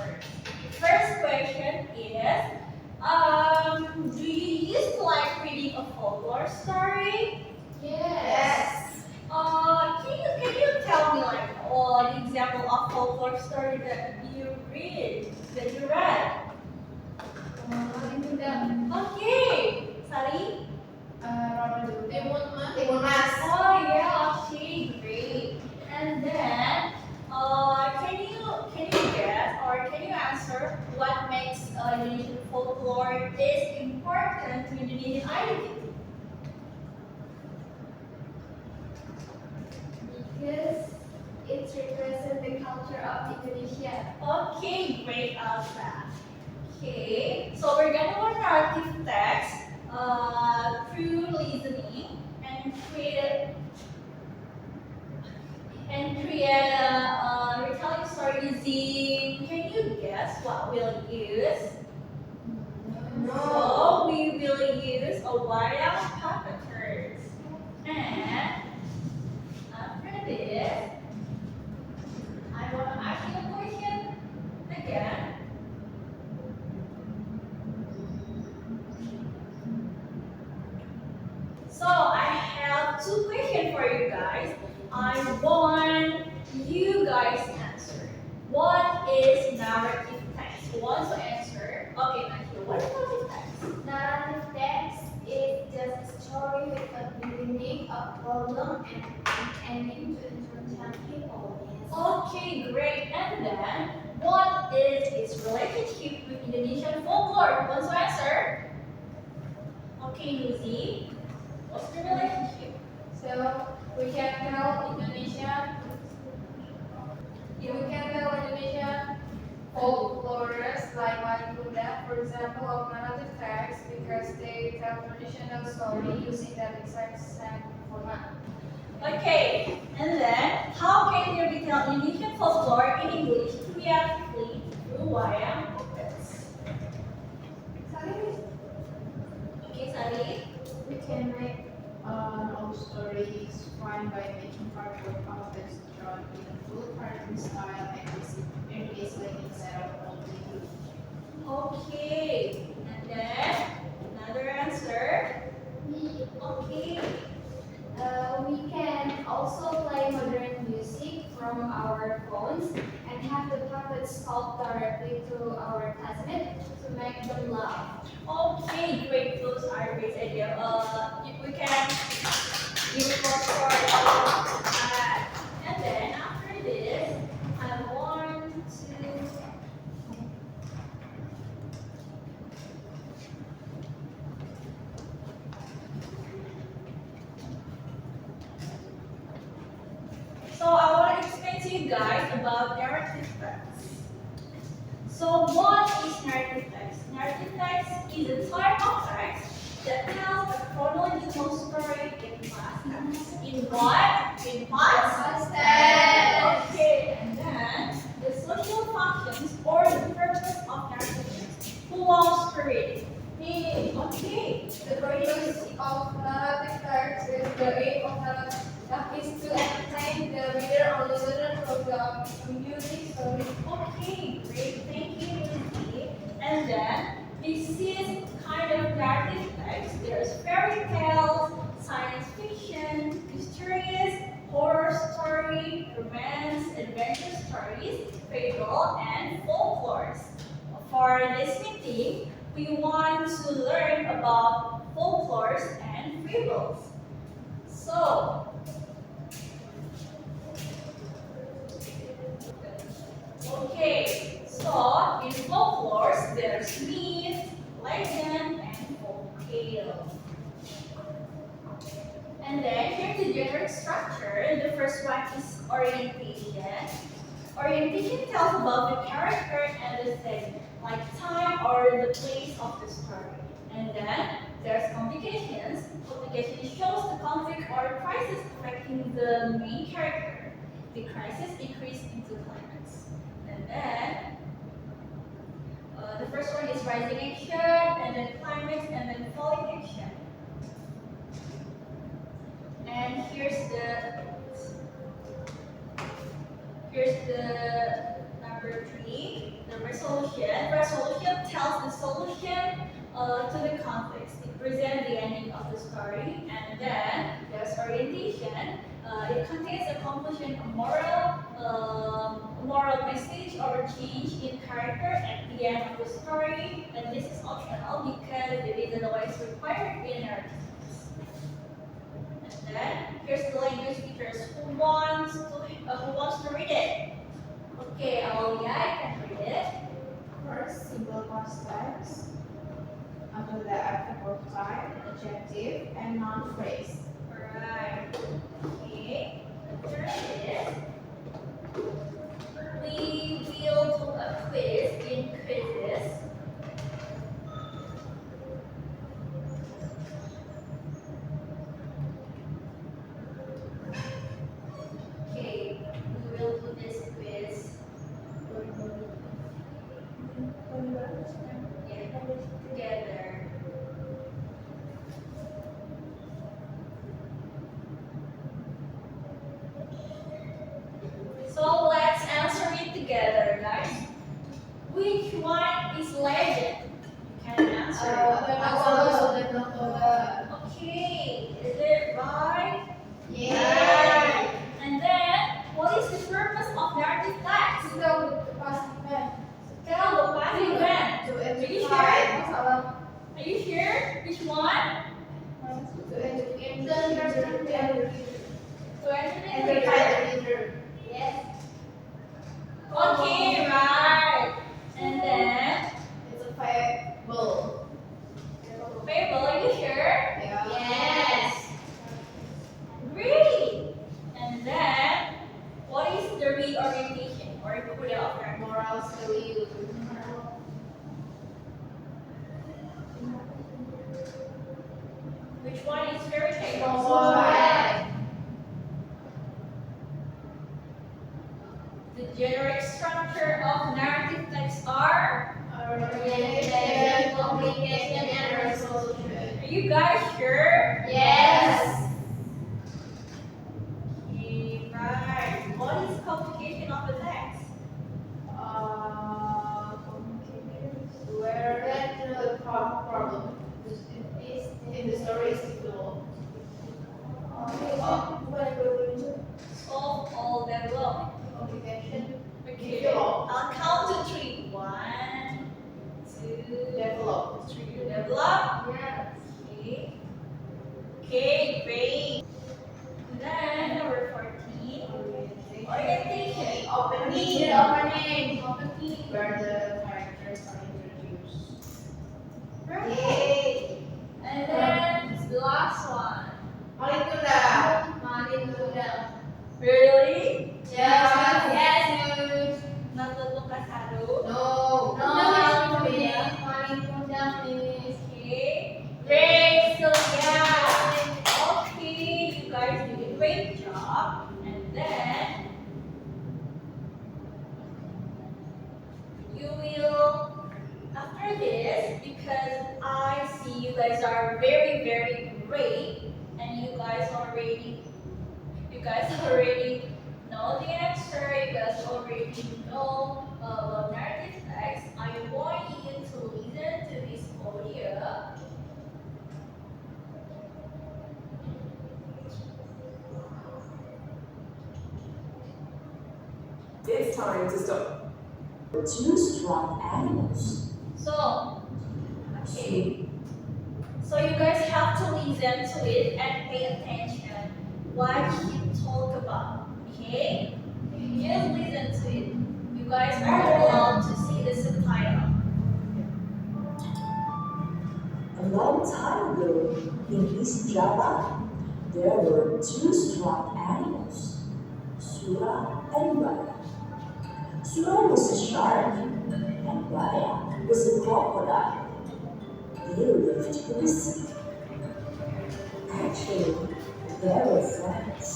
answers. First question is, do you used to like reading a folklore story? Yes. Can you tell me like an example of folklore story that you read? Okay, Sari. Timun Mas. Oh yeah, okay, great. And then, can you guess or can you answer what makes Indonesian folklore is important to Indonesian identity? Because it represents the culture of Indonesia. Okay, great, Alpha. Okay, so we're gonna learn narrative text through listening and create a retelling story using. Can you guess what we'll use? So we will use a wayang puppeters. And after this, I want to ask you a question again. So I have two questions for you guys. I want you guys to answer. What is narrative text? Who wants to answer? Okay, Matthew, what is narrative text? Narrative text is just a story with a beginning, a problem, and an ending to entertain people. Okay, great. And then, what is its relationship with Indonesian folklore? Who wants to answer? Okay, Lucy. What's the relationship? So we can tell Indonesian folklorists like Buddha, for example, of narrative text because they tell traditional story using that exact same format. Okay, and then how can you retell Indonesian folklore in English creatively through wayang puppets? Okay, Sari. We can make old stories fun by making cardboard puppets drawn in a full cartoon style and easily instead of only. Okay, and then another answer. Okay. We can also play modern music from our phones and have the puppets talk directly to our classmates to make them laugh. Okay, great. Those are great ideas. If we can give applause for that. And then after this, I want to. So I want to explain to you guys about narrative text. So what is narrative text? Narrative text is a type of text that tells a chronological story in past tense. In what? In past tense. Okay, and then the social functions or the purpose of narrative text. Who wants to read? Me. Okay. The purpose of narrative text is the aim of narrative is to entertain the reader or listener from the amusing story. Okay, great. Thank you, Lucy. And then this is kind of narrative text. There's fairy tales, science fiction, mysteries, horror story, romance, adventure stories, fable, and folklores. For this meeting, we want to learn about folklores and fables. So, okay, so in folklores, there's myth, legend, and folktale. And then here's the generic structure. The first one is orientation. Orientation tells about the character and the setting, like time or the place of the story. And then there's complications. Complication shows the conflict or crisis affecting the main character. The crisis decreases into climax. And then the first one is rising action, and then climax, and then falling action. And here's the number 3, the resolution. Resolution tells the solution to the conflicts. It presents the ending of the story. And then there's orientation. It contains a conclusion, a moral message or change in character at the end of the story. And this is optional because it is otherwise required in narrative. And then here's the language features. Who wants to read it? Okay, Aulia, I can read it. First, simple past tense. After that, adverb type, adjective, and noun phrase. Alright. Okay. After this, we will do a quiz in quizzes. Okay, we will do this quiz. Yeah, together. So let's answer it together, guys. Which one is legend? You can answer. Okay, is it right? Yeah. And then, what is the purpose of narrative text? Tell the past event. To Are you identify. sure? Are you sure? Which one? To To identify entertain. the reader. Yes. Okay, right. And then, It's a fable. Fable, are you sure? Yeah. Yes. Really? And then, what is the reorientation or put it up there? Morals value. Which one is fairy tale? Why? The generic structure of narrative texts are? Orientation, communication, and resolution. Are you guys sure? Yes. Okay, right. What is complication of the text? Where the problem is in the story is difficult. Solve all develop. Complication, Okay. Develop. I'll count to 3. 1, 2, develop. 3. Develop. Yes. Okay. Okay, great. Then number 14. Orientation. Opening. Where the characters are introduced. Right. Yay! And then the last one. Really? Yes. Natutong kasado. No. Okay. Great. So yeah. Okay, you guys did a great job. And then you will after this because I see you guys are very very great and you guys already know the answer, you guys already know about narrative text. I want you to listen to this audio. It's time to stop. Two strong animals. So, okay. So you guys have to listen to it and pay attention what he talk about. Okay? Just listen to it. You guys are allowed to see the subtitle. A long time ago, in East Java, there were two strong animals, Sura and Baya. Sura was a shark, and Baya was a crocodile. They lived in the sea. Actually, they were friends.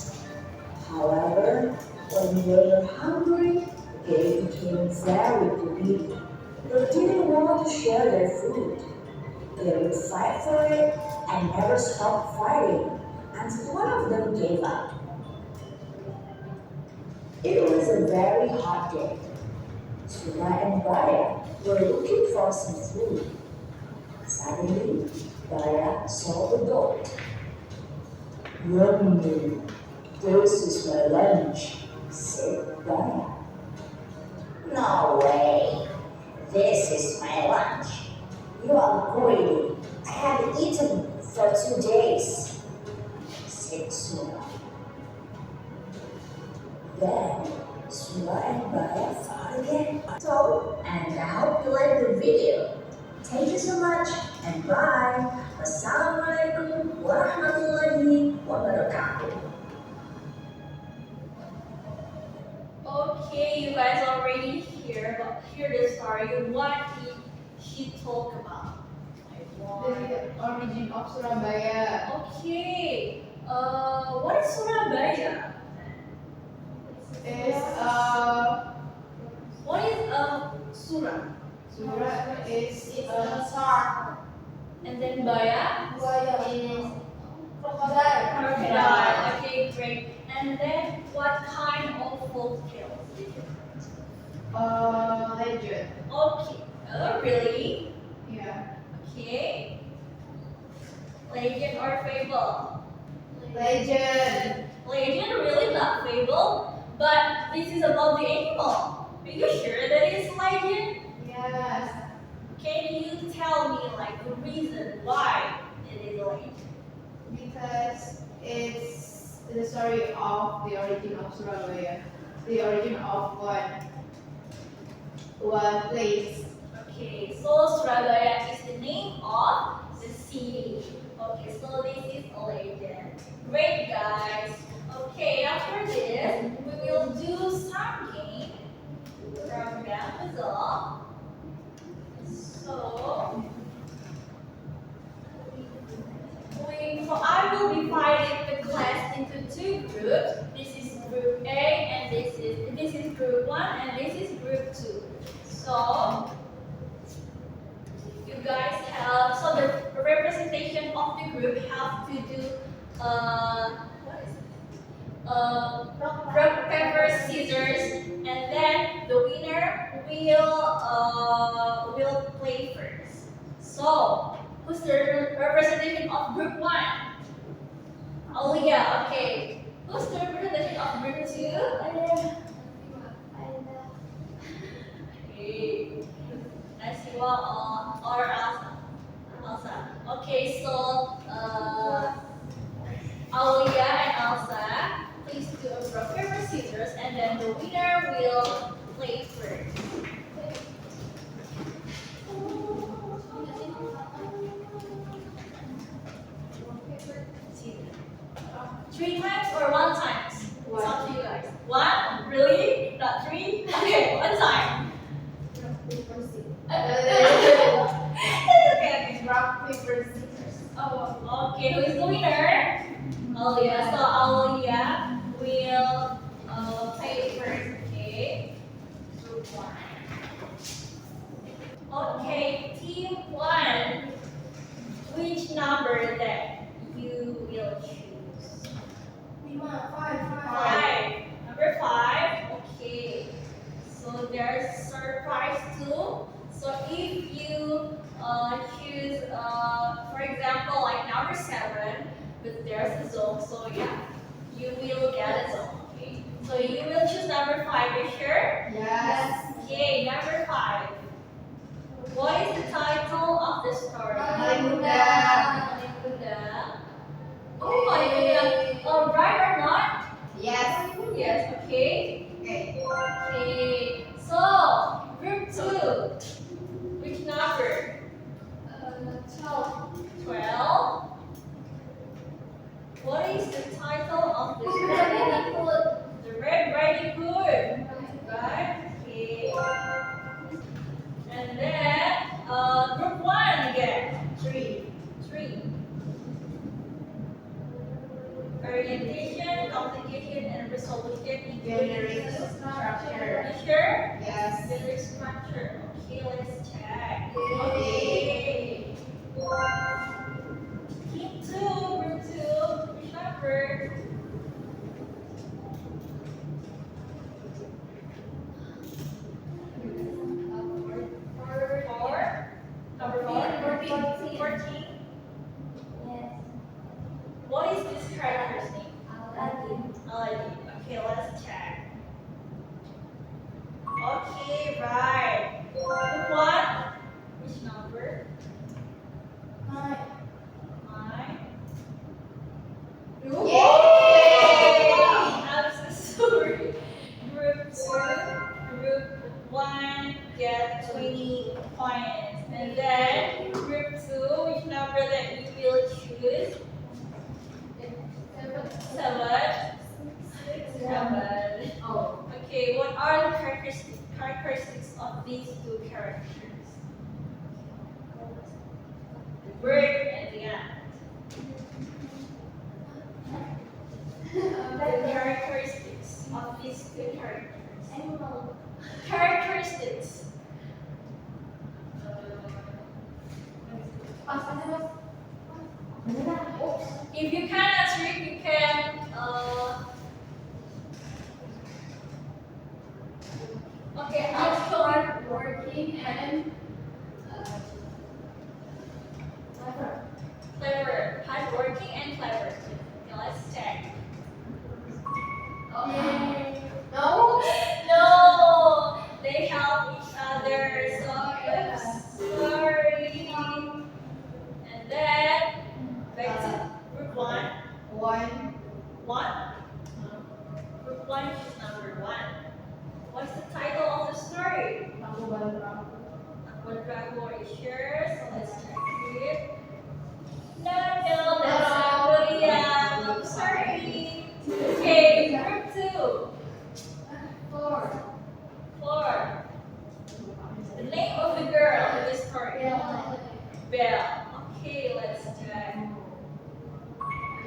However, when they were hungry, they became very greedy. They didn't want to share their food. They would fight for it and never stop fighting until one of them gave up. It was a very hot day. Sura and Baya were looking for some food. Suddenly, Baya saw a goat. Yummy, this is my lunch, said Baya. No way, this is my lunch. You are greedy. I haven't eaten for 2 days, said Sura. Then Sura and Baya fought again. So, and I hope you like the video. Thank you so much and bye. Wassalamualaikum warahmatullahi wabarakatuh. Okay, you guys already hear the story. What did she talk about? Like what? The origin of Surabaya. Okay. What is Surabaya? Is What is Sura? Sura is star. And then Baya? Buaya is crocodile. Crocodile. Okay, great. And then what kind of folk tales did you legend. Okay. Really? Yeah. Okay. Legend or fable? Legend. Legend, really not fable. But this is about the animal. Are you sure that it's legend? Yes. Can you tell me like the reason why it is legend? Because it's the story of the origin of Surabaya. The origin of one place. Okay, so Surabaya is the name of the city. Okay, so this is a legend. Great, guys. Okay, after this, we will do some game from Bamboozle. So, I will be dividing the class into two groups. This is group A and this is group 1 and this is group 2. So, you guys have, so the representation of the group have to do, what is it? Rock, paper, scissors, and then the winner will play first. So, who's the representation of group 1? Oh yeah, okay. Who's the representation of group 2? Okay. Nasiwa or Elsa? Elsa. Okay, so Aulia and Elsa, please do a rock, paper, scissors, and then the winner will play first. Scissors. 3 times or 1 times? It's up to you guys. 1? Really? Not 3? Okay, 1 time. Okay. Rock, paper, scissors. Oh, okay. Who is the winner? Alia. So Alia will play first. Okay. Group 1. Okay, team 1. Which number that you will choose? 5. Number 5. Okay. So there's surprise too. So if you choose, for example, like number 7, but there's a zone. So yeah, you will get a zone. Okay. So you will choose number 5. You sure? Yes. Okay. Number 5. What is the title of the story? Bunda. Bunda. Oh my goodness. Right or not? Yes. Yes. Okay. Okay. Okay. So group 2. Which number? 12. What is the title of the story? The Red Riding Hood. Right? Okay. And then group 1 again. 3. Orientation, complication, and resolution. Generic structure. You sure? Yes. Generic structure. Okay, let's check. Okay. Team 2, group 2, which number? 20 points. And then group 2, which number that you will choose? 7. 7. Oh. Okay, what are the characteristics of these two characters? The word and the act. The characteristics of these two characters. Characteristics. If you can't answer it, you can. Okay, I'll show you. Hardworking and Clever. Hardworking and clever. Okay, let's check. no. No, they help each other. So, oops, sorry. And then back to group 1. One. 1. Group 1 is number 1. What's the title of the story? Aku baru What Dragon is yours? So let's check it. No, that's not William. I'm sorry. Okay, group 2. 4. 4. The name of the girl in this story. Belle. Okay, let's check.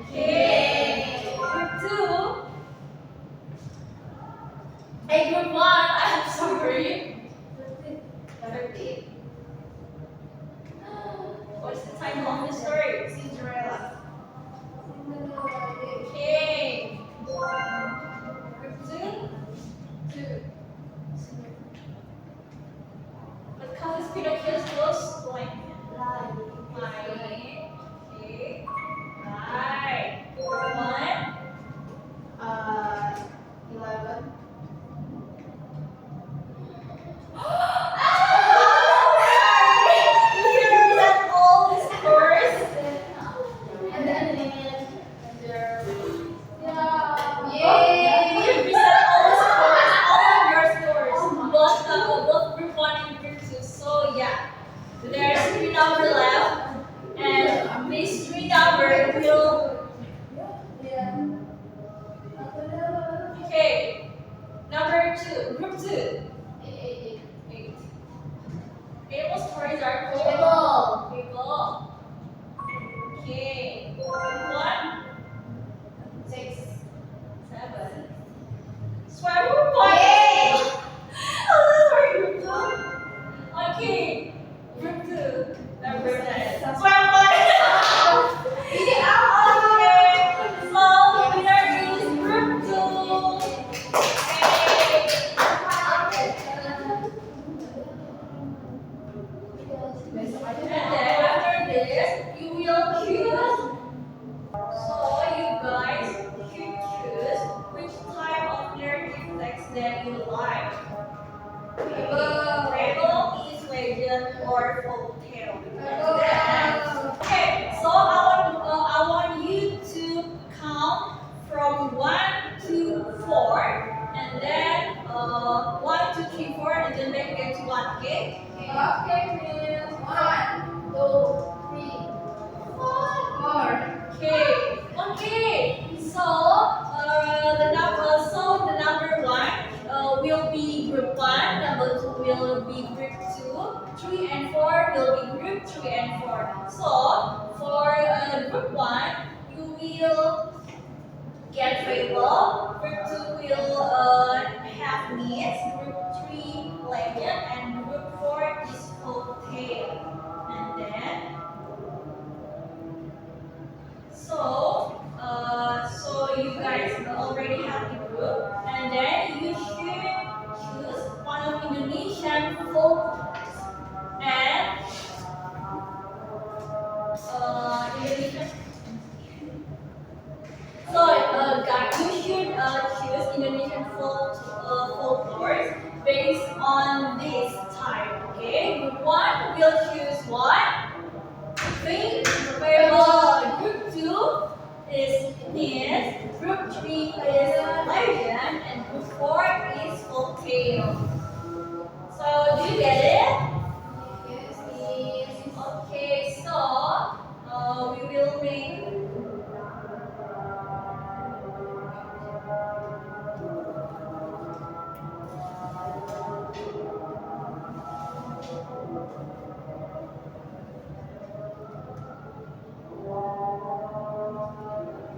Okay, group 2. Hey, group 1. I'm sorry. 13. What's the title of the story? Cinderella. Okay. Group 2. 2. What causes Pinocchio's close blank? Line. Okay. Right. Group 1. 11. You can represent all the scores. And then Yay! You can represent all the scores, all of your scores. Both group 1 and group 2. So yeah, there's 3 numbers left, and these 3 numbers will. Okay, number 2, group 2. 8. Okay, what stories are called? People. Okay. 1, 6. 7. Swear group 1. Oh, sorry, group 2. Okay. Group 2. Number 9. Swear 1. Okay. So, winner is group 2. Okay. And then after this, you will choose. So you guys should choose which type of narrative text that you like. Fable, is legend, or folk tale. Okay, so I want you to count from 1 to 4, and then 1, 2, 3, 4, and then back again to 1. Okay? Okay, miss. 1, 2, 3, 4. Okay. So the number 1 will be group 1. Number 2 will be group 2. 3 and 4 will be group 3 and 4. So for group 1, you will get fable. Group 2 will have myths. Group 3 legend, and group 4 is folk tale. And then so you guys already have the group, and then you should choose one of Indonesian folk and Indonesian. So guys, you should choose Indonesian folklore based on this type. Okay, group 1 will choose what? Fable. Group 2 is myth. Group 3 is legend, and group 4 is folk tale. So do you get it?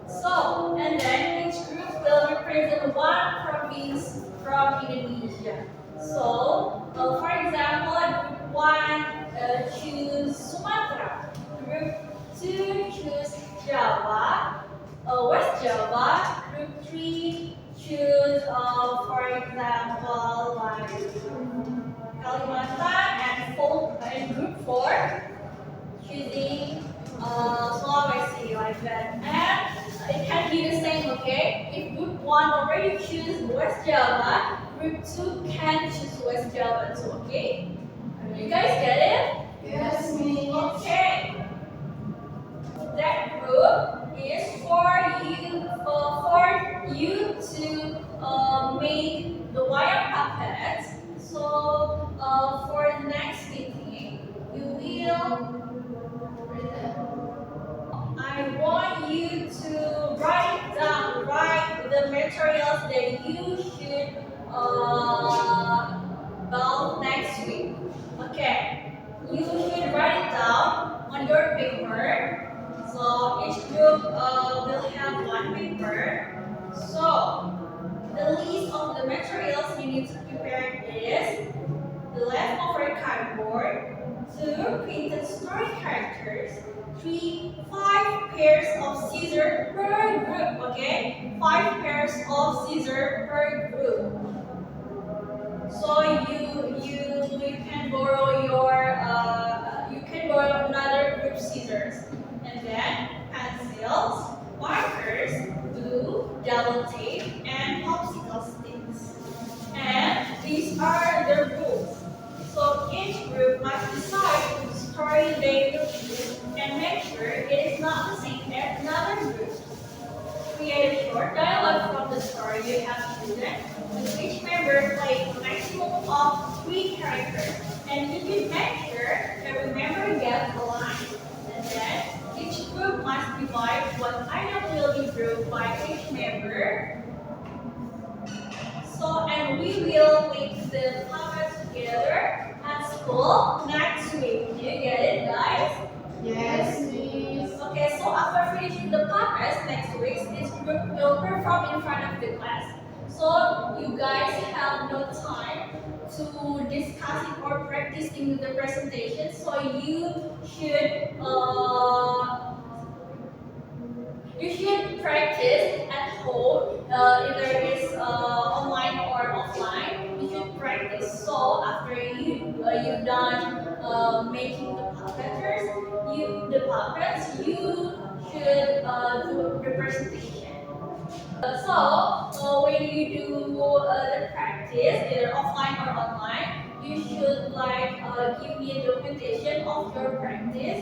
So, and then each group will represent one province from Indonesia. So, for example, group 1 choose Sumatra, group 2 choose Java, West Java, group 3 choose, for example, like Kalimantan, and group 4 choosing Sulawesi like that. And it can be the same, okay? If group 1 already choose West Java, group 2 can choose West Java too, okay? You guys get it? Yes, Miss. Okay. That group is for you to make the wire puppets. So for the next meeting, you will I want you to write the materials that you should build next week. Okay, you should write it down on your paper. So each group will have one paper. So the list of the materials you need to prepare is the leftover cardboard, 2 printed story characters, 5 pairs of scissors per group, okay? 5 pairs of scissors per group. So you can borrow another group scissors, and then pencils, markers, glue, double tape, and popsicle sticks. And these are the rules. So each group must decide which story they will choose and make sure it is not the same as another group. Create a short dialogue from the story you have chosen, with each member playing a maximum of 3 characters. And you should make sure every member gets a line. And then each group must divide what item will be grouped by each member. So, and we will make the puppets together at school next week. Do you get it, guys? Yes, Miss. Okay, so after finishing the puppets next week, this group will perform in front of the class. So, you guys have no time to discussing or practicing the presentation. So, you should practice at home, either it's online or offline. You should practice. So after you've done making the puppets, you should do the presentation. So when you do the practice, either offline or online, you should give me a documentation of your practice,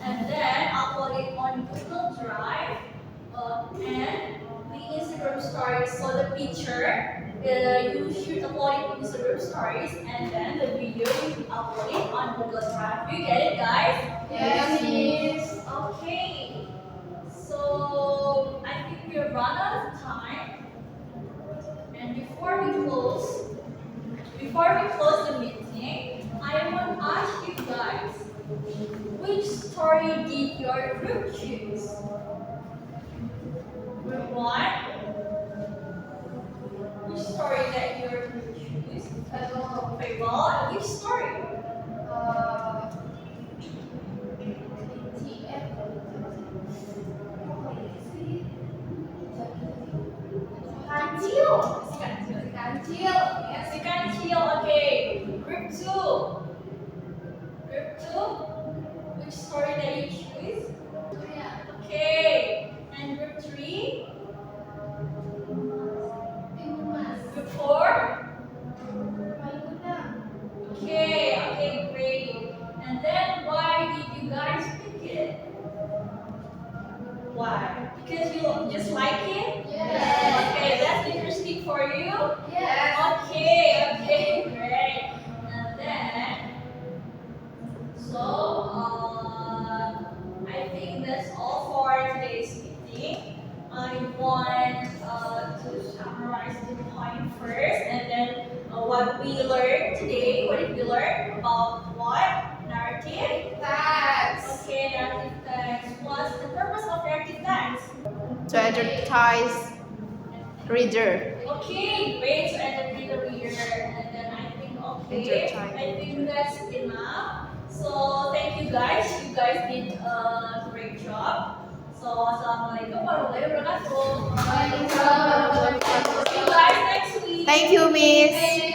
and then upload it on Google Drive and the Instagram stories. So the picture you should upload it on Instagram stories, and then the video you should upload it on Google Drive. You get it, guys? Yes, Miss. Okay. So I think we've run out of time. And before we close the meeting, I want to ask you guys, which story did your group choose? Group 1? Which story that your group choose? Fable. Which story? Kancil. Yes, you can chill. Okay. Group 2. Group 2? Which story that you choose? Okay. And group 3? Group 4? Okay, great. And then why did you guys pick it? Why? Because you just like it? Yes. Okay, that's interesting for you? Yes. Okay, great. And then, I think that's all for today's meeting. I want to summarize the point first, and then what we learned today. What did we learn about what? narrative? Facts. Okay, narrative text. What's the purpose of narrative text? To advertise reader. Okay, great. So entertain the reader, and then I think Entertain I think reader. that's enough. So thank you guys. You guys did a great job. So assalamualaikum warahmatullahi wabarakatuh. Waalaikumsalam warahmatullahi See you wabarakatuh. guys next week. Thank you, Miss.